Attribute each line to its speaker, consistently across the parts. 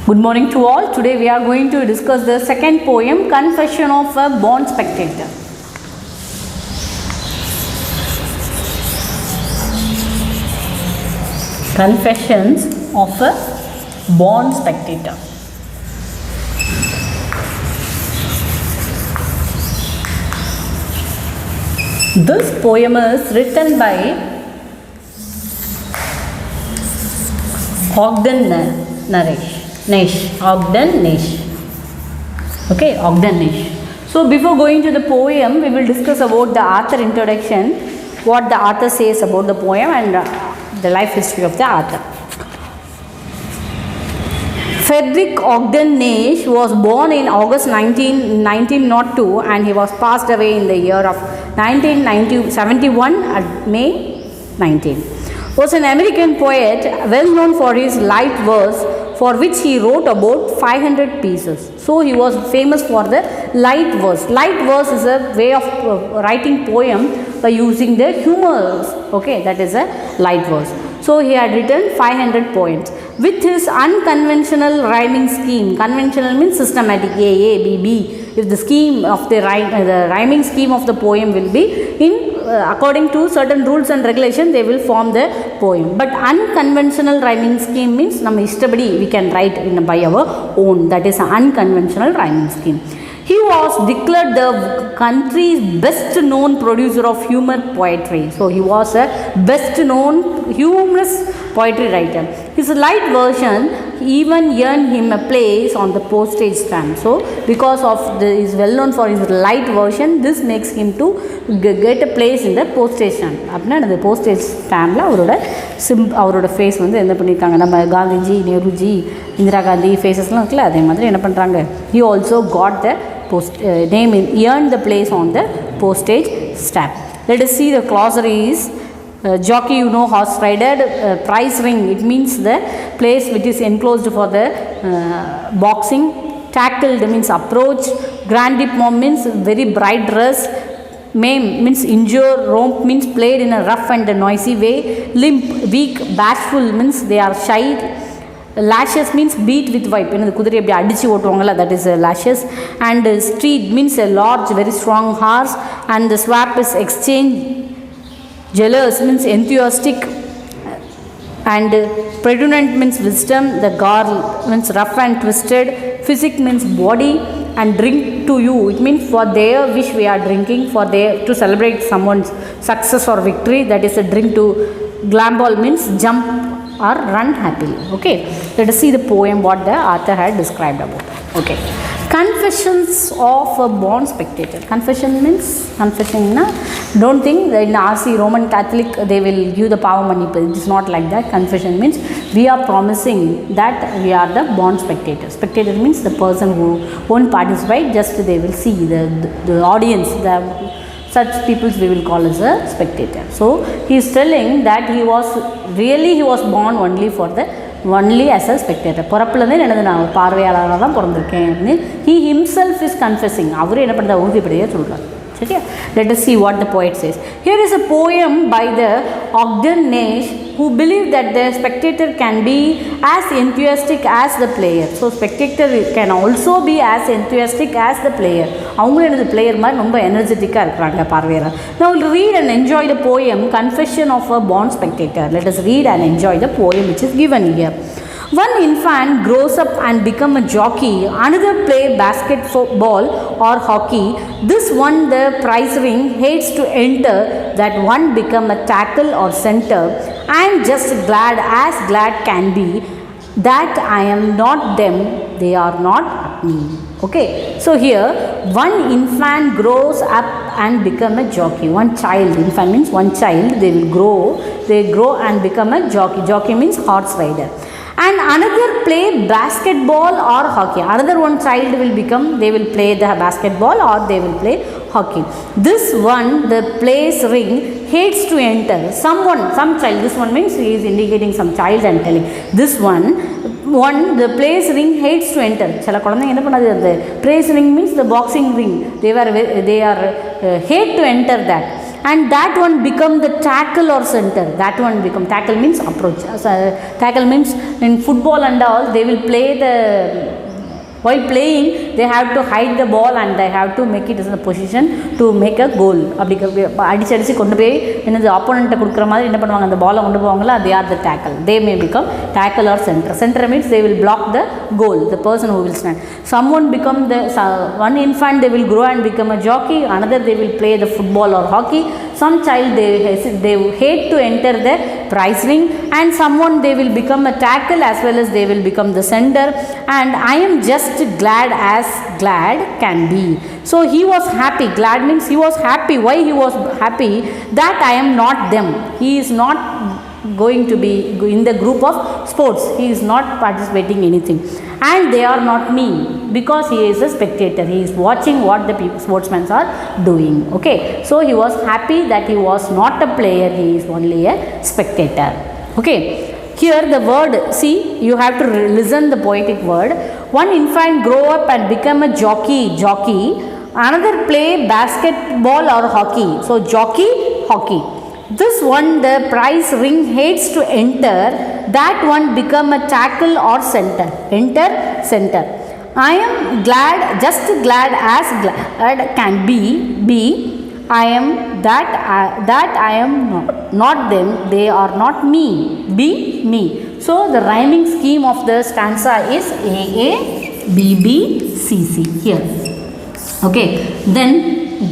Speaker 1: Good morning to all. Today we are going to discuss the second poem, Confession of a Born Spectator. Confessions of a Born Spectator. This poem is written by Ogden Nash. Okay, Ogden Nash. So before going to the poem, we will discuss about the author introduction, what the author says about the poem and the life history of the author. Frederick Ogden Nash was born in August 1902 and he was passed away in the year of 1971 at May 19. Was an American poet well known for his light verse, for which he wrote about 500 pieces. So he was famous for the light verse. Light verse is a way of writing poem by using the humors. Okay, that is a light verse. So he had written 500 poems. With his unconventional rhyming scheme, conventional means systematic, A, B, B. If the scheme of the rhyming scheme of the poem will be in according to certain rules and regulations, they will form the poem. But unconventional rhyming scheme means நம்ம இஷ்டப்படி we can write by our own. That is an unconventional rhyming scheme. He was declared the country's best known producer of humor poetry. So he was a best known humorous poetry writer. His light version even earned him a place on the postage stamp. So because of he is well known for his light version, this makes him to get a place in the postage stamp. அப்படின்னா அந்த postage stampல அவரோட face வந்து என்ன பண்ணியிருக்காங்க, நம்ம காந்திஜி, நேருஜி, இந்திரா காந்தி ஃபேஸஸ்லாம் இருக்குல்ல, அதே மாதிரி என்ன பண்ணுறாங்க, he also got the name earned the place on the postage stamp. Let us see the glossaries. Jockey, you know, horse rider. Prize ring, it means the place which is enclosed for the boxing. Tackled means approach. Grandipome means very bright dress. Maim means injure. Romp means played in a rough and a noisy way. Limp, weak. Bashful means they are shy. Lashes means beat with whip. You know, the kudari appdi adichi otuvaangala, that is lashes. And street means a large very strong horse. And the swap is exchange. Jealous means enthusiastic. And predominant means wisdom. The girl means rough and twisted. Physic means body. And drink to you, it means for their wish we are drinking, for their to celebrate someone's success or victory, that is a drink to. Glamball means jump or run happily. Okay, let us see the poem what the author had described about. Okay, Confessions of a Born Spectator. Confession means confession. Don't think that in RC Roman Catholic they will give the power money. It is not like that. Confession means we are promising that we are the born spectator. Spectator means the person who won't participate, just they will see the audience, such people we will call as a spectator. So he is telling that he was born only as a spectator. பிறப்புலேருந்தே என்னது, நான் ஒரு பார்வையாளராக தான் பிறந்திருக்கேன் அப்படின்னு he himself is confessing. அவரே என்ன பண்ணுற உறுதிப்படியாக சொல்கிறார். சரியா? Let us see what the poet says. Here is a poem by the Ogden Nash, who believed that the spectator can be as enthusiastic as the player. So spectator can also be as enthusiastic as the player. அவங்களும் என்னது player மாதிரி ரொம்ப எனர்ஜெட்டிக்காக இருக்கிறாங்க பார்வையாளர். Now we'll read and enjoy the poem Confession of a Born Spectator. Let us read and enjoy the poem which is given here. One infant grows up and become a jockey, another play basketball or hockey, this one the prize ring hates to enter, that one become a tackle or center. I am just glad as glad can be, that I am not them, they are not me. Okay, so here one infant grows up and become a jockey. One child, infant means one child, they grow and become a jockey. Jockey means horse rider. And another play basketball or hockey. Another one child they will play the basketball or they will play hockey. This one, the place ring hates to enter. Some child, this one means he is indicating some child and telling. This one, the place ring hates to enter. சில குழந்தைங்க என்ன பண்ணாது, the place ring means the boxing ring. They are hate to enter that. and that one become the tackle or center. That one become, tackle means approach. Tackle means in football and all, they will play the, while playing they have to hide the ball and they have to make it in a position to make a goal. அப்படி அடிச்சு அடிச்சு கொண்டு போய் என்னது ஆப்போனண்ட்டை கொடுக்குற மாதிரி என்ன பண்ணுவாங்க, அந்த பாலை கொண்டு போவாங்களா, they are the tackle. They may become tackle or center. Center means they will block the goal, the person who will stand. Someone become the, one infant they will grow and become a jockey, another they will play the football or hockey. Some child they hate to enter the prize ring, and someone they will become a tackle as well as they will become the center. And I am just glad as glad can be. So he was happy. Glad means he was happy. Why he was happy? That I am not them. He is not going to be in the group of sports. He is not participating in anything, and they are not me, because he is a spectator. He is watching what the sportsmen are doing. Okay, so he was happy that he was not a player, he is only a spectator. Okay, here the word, see, you have to listen the poetic word. One infant grow up and become a jockey, another play basketball or hockey. So jockey, hockey. This one, the prize ring hates to enter, that one become a tackle or center. Enter, center. I am glad, just glad as glad can be. I am that I am not them, they are not me. Be me. So the rhyming scheme of the stanza is AA, BB, CC here. Okay, then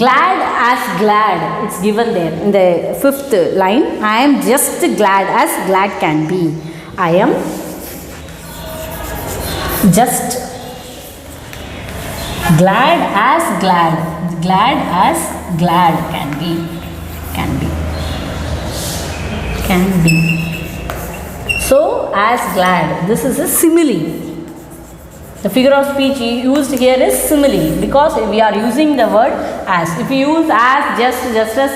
Speaker 1: glad as glad, it's given there in the 5th line. I am just glad as glad can be. I am just glad as glad as glad can be. So as glad, this is a simile. The figure of speech used here is simile, because we are using the word as. If you use as, just as,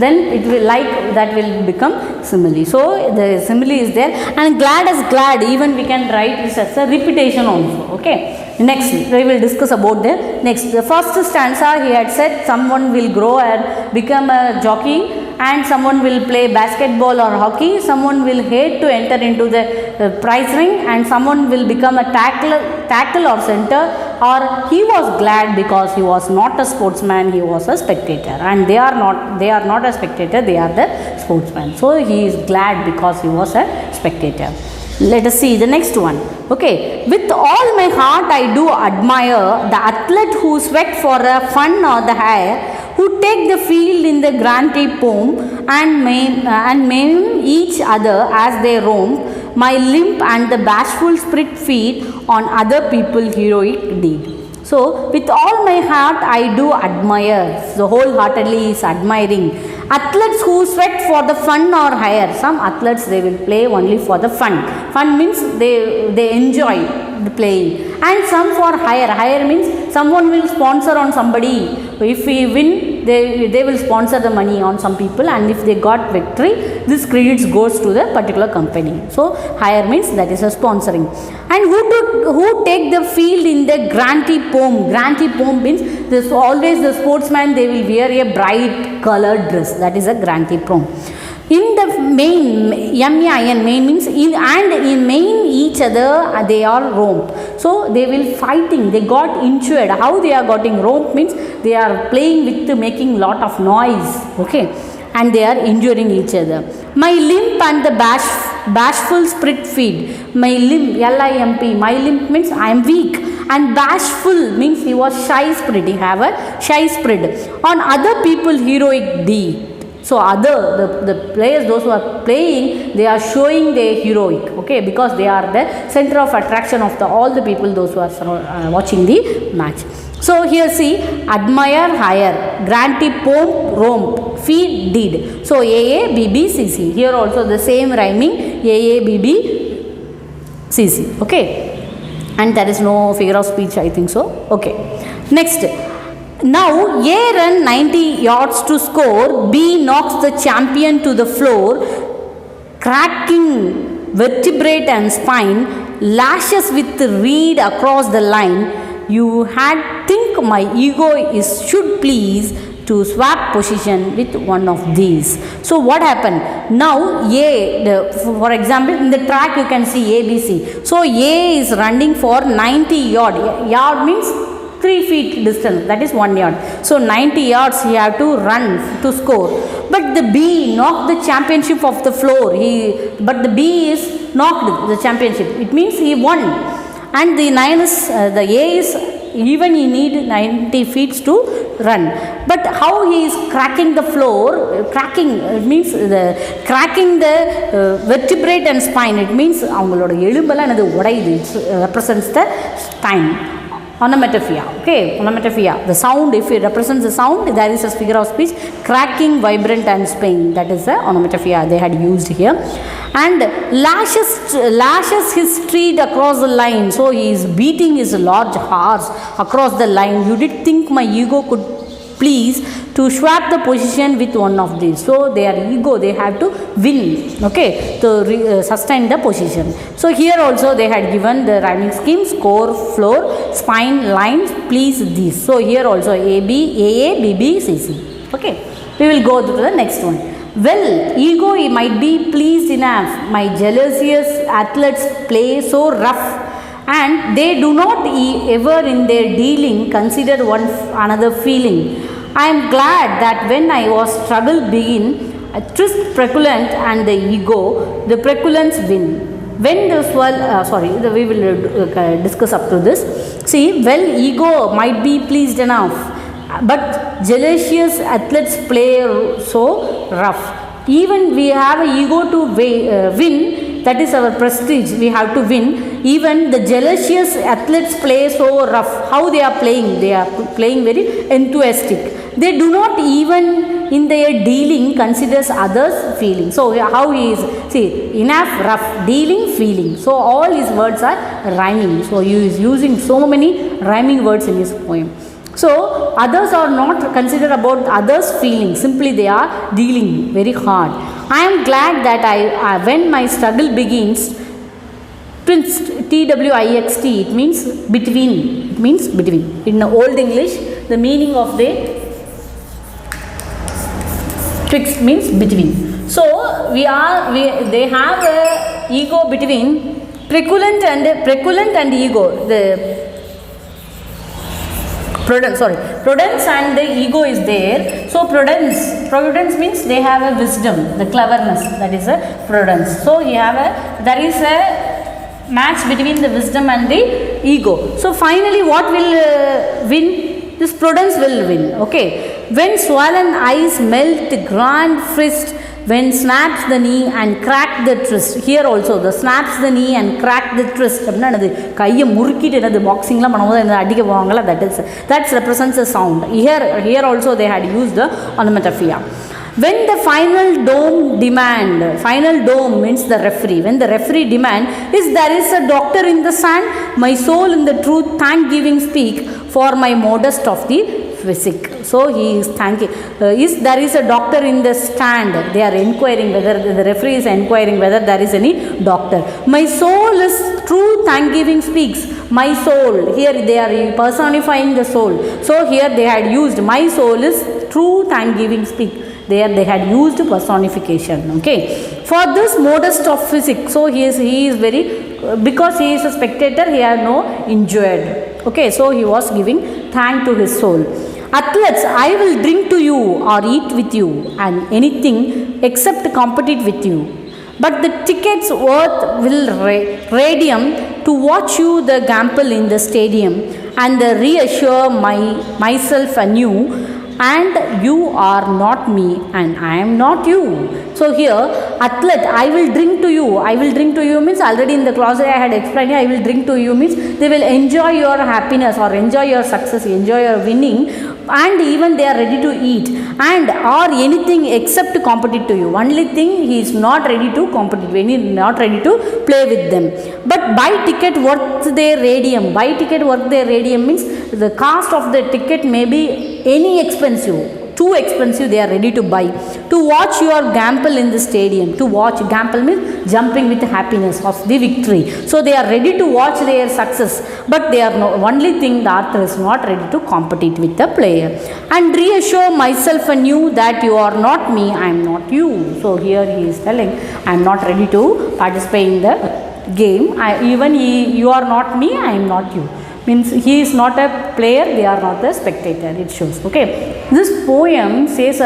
Speaker 1: then it will, like that will become simile. So the simile is there, and glad as glad, even we can write this as a repetition also. Okay, next we will discuss about the next. The first stanza he had said someone will grow and become a jockey, and someone will play basketball or hockey, someone will hate to enter into the prize ring, and someone will become a tackle or center, or he was glad because he was not a sportsman, he was a spectator, and they are not a spectator, they are the sportsman. So he is glad because he was a spectator. Let us see the next one. Okay, with all my heart I do admire the athlete who sweat for a fun or the hire, who take the field in the grand poem and maim each other as they roam. My limp and the bashful spirit feed on other people heroic deed. So with all my heart I do admire. So wholeheartedly is admiring athletes who sweat for the fun or hire. Some athletes they will play only for the fun. Fun means they enjoy the playing, and some for hire. Hire means someone will sponsor on somebody. If we win, they will sponsor the money on some people, and if they got victory, this credits goes to the particular company. So hire means that is a sponsoring. And who take the field in the grantee poem. Grantee poem means this, always the sportsman they will wear a bright colored dress, that is a grantee poem. In the main, M-A-I-N, main means in main each other they are romped. So they will fighting, they got injured. How they are getting romped means they are playing with making lot of noise. Okay, and they are injuring each other. My limp and the bashful spirit feed. My limp, L-I-M-P, my limp means I am weak, and bashful means he was shy spirit, he have a shy spirit on other people heroic deed. So the players, those who are playing, they are showing their heroic, okay, because they are the center of attraction of all the people, those who are watching the match. So here see, admire, hire, grantee, pomp, romp, feed, deed. So AA, BB, CC. Here also the same rhyming, AA, BB, CC. Okay, and there is no figure of speech, I think so. Okay, next. Now A run 90 yards to score, B knocks the champion to the floor, cracking vertebrae and spine, lashes with the reed across the line. You had think my ego is should please, to swap position with one of these. So what happened? Now for example, in the track you can see ABC. So A is running for 90 yard. Yard means 3 feet distance, that is 1 yard. So 90 yards he have to run to score. But the B knocked the championship of the floor. But the B is knocked the championship. It means he won. And the the A is even he need 90 feet to run. But how he is cracking the floor? Cracking, it means cracking the vertebrate and spine. It means avangaloda elumbalam enadu udaiyudhu. It represents the time. Onomatopoeia. Okay, onomatopoeia. The sound, if it represents the sound, there is a figure of speech. Cracking, vibrant and spine. That is the onomatopoeia they had used here. And lashes his street across the line. So he is beating his large horse across the line. You did think my ego could please to swap the position with one of these. So their ego, they have to win, okay, to sustain the position. So here also they had given the rhyming scheme: score, floor, spine, lines, please these. So here also AB, AA, BB, CC. Okay, we will go to the next one. Well, ego might be pleased enough. My jealous athletes play so rough, and they do not ever in their dealing consider one another feeling. I am glad that when I was struggle begin, a twist peculent and the ego, the peculants win. When the we will discuss up to this. See, well, ego might be pleased enough, but jealous athletes play so rough. Even we have an ego to win, that is our prestige, we have to win. Even the jealous athletes play so rough. How they are playing? They are playing very enthusiastic. They do not even in their dealing considers others feeling. So how he is, see, enough, rough, dealing, feeling. So all his words are rhyming. So he is using so many rhyming words in his poem. So others are not considered about others feeling, simply they are dealing very hard. I am glad that when my struggle begins, TWIXT, it means between. It means between. In old English, the meaning of the twixt means between. So they have a ego between peculent and ego. The prudence and the ego is there. So prudence means they have a wisdom, the cleverness, that is a prudence. So there is a match between the wisdom and the ego. So finally what will win? This prudence will win. Okay, when swollen eyes melt grand fist, when snaps the knee and crack the twist. Here also the snaps the knee and crack the twist. அப்படினது கையை முறுக்கிட்டு என்னது பாக்ஸிங்லாம் பண்ணும்போது என்ன அடிக்க போவாங்கல, that represents a sound. Here also they had used the onomatopoeia. When the final dome means the referee. When the referee demand, there is a doctor in the sand, my soul in the truth thank-giving speak for my modest of the physic. So he is thanking. There is a doctor in the stand. They are inquiring whether the referee is inquiring whether there is any doctor. My soul is true thank-giving speaks. My soul. Here they are personifying the soul. So here they had used my soul is true thank-giving speak. There they had used personification. Okay, for this modest of physics. So he is very, because he is a spectator, he had no injured. Okay, so he was giving thank to his soul. Athletes, I will drink to you or eat with you and anything except compete with you. But the tickets worth will radium to watch you the gamble in the stadium and reassure myself anew. And you are not me and I am not you. So here, athlete, I will drink to you. I will drink to you means already in the clause I had explained, I will drink to you means they will enjoy your happiness or enjoy your success, enjoy your winning, and even they are ready to eat and or anything except compete to you. Only thing, he is not ready to compete, he is not ready to play with them. But buy ticket worth their radium. Buy ticket worth their radium means the cost of the ticket may be any expensive. too expensive, they are ready to buy. To watch your gamble in the stadium. To watch, gamble means jumping with happiness of the victory. So they are ready to watch their success, but they are only thing the author is not ready to compete with the player. And reassure myself anew that you are not me, I am not you. So here he is telling, I am not ready to participate in the game. You are not me, I am not you. Means he is not a player, they are not the spectator, it shows. Okay, this poem says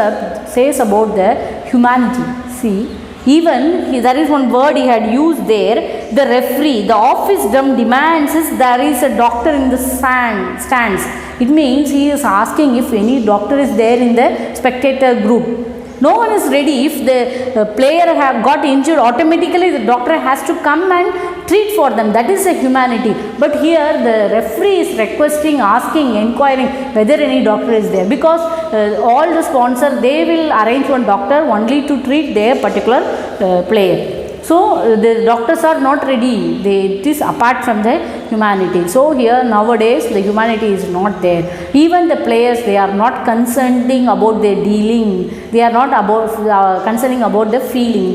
Speaker 1: about the humanity. See, even there is one word he had used there, the referee, the office demands is there is a doctor in the stands. It means he is asking if any doctor is there in the spectator group. No one is ready. If the player have got injured, automatically the doctor has to come and treat for them. That is a humanity. But here the referee is requesting, asking, inquiring whether any doctor is there, because all the sponsor, they will arrange one doctor only to treat their particular player. So the doctors are not ready. It is apart from the humanity. So here nowadays the humanity is not there. Even the players, they are not concerning about their dealing. They are not about concerning about the feeling.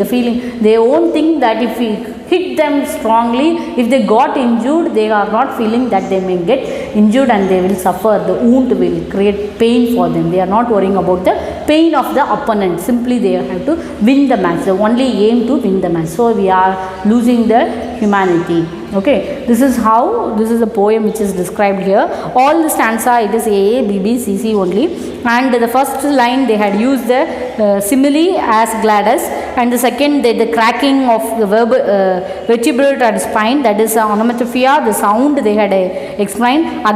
Speaker 1: They won't think that if we hit them strongly, if they got injured, they are not feeling that they may get injured and they will suffer. The wound will create pain for them. They are not worrying about the pain of the opponent. Simply they have to win the match. They only aim to win the match. So we are losing the humanity. Okay, this is a poem which is described here. All the stanza, it is A, B, B, C, C only. And the first line they had used the simile as Gladys, and the second the cracking of the vertebrate and spine, that is onomatopoeia, the sound they had explained.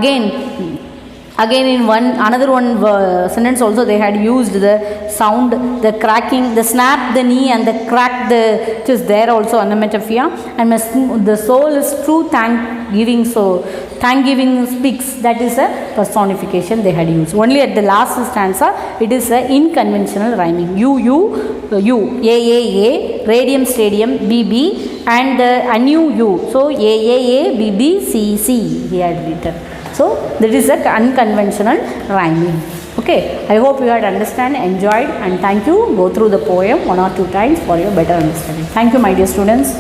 Speaker 1: Again in another one sentence also they had used the sound, the cracking, the snap the knee and the crack it is there also onomatopoeia. And the soul is true thanksgiving, so thanksgiving speaks, that is a personification they had used. Only at the last stanza it is a inconventional rhyming. A, radium stadium, BB, and anew U. So A, BB, C he had written. So that is a unconventional rhyming. Okay, I hope you had understand, enjoyed, and thank you. Go through the poem 1 or 2 times for your better understanding. Thank you, my dear students.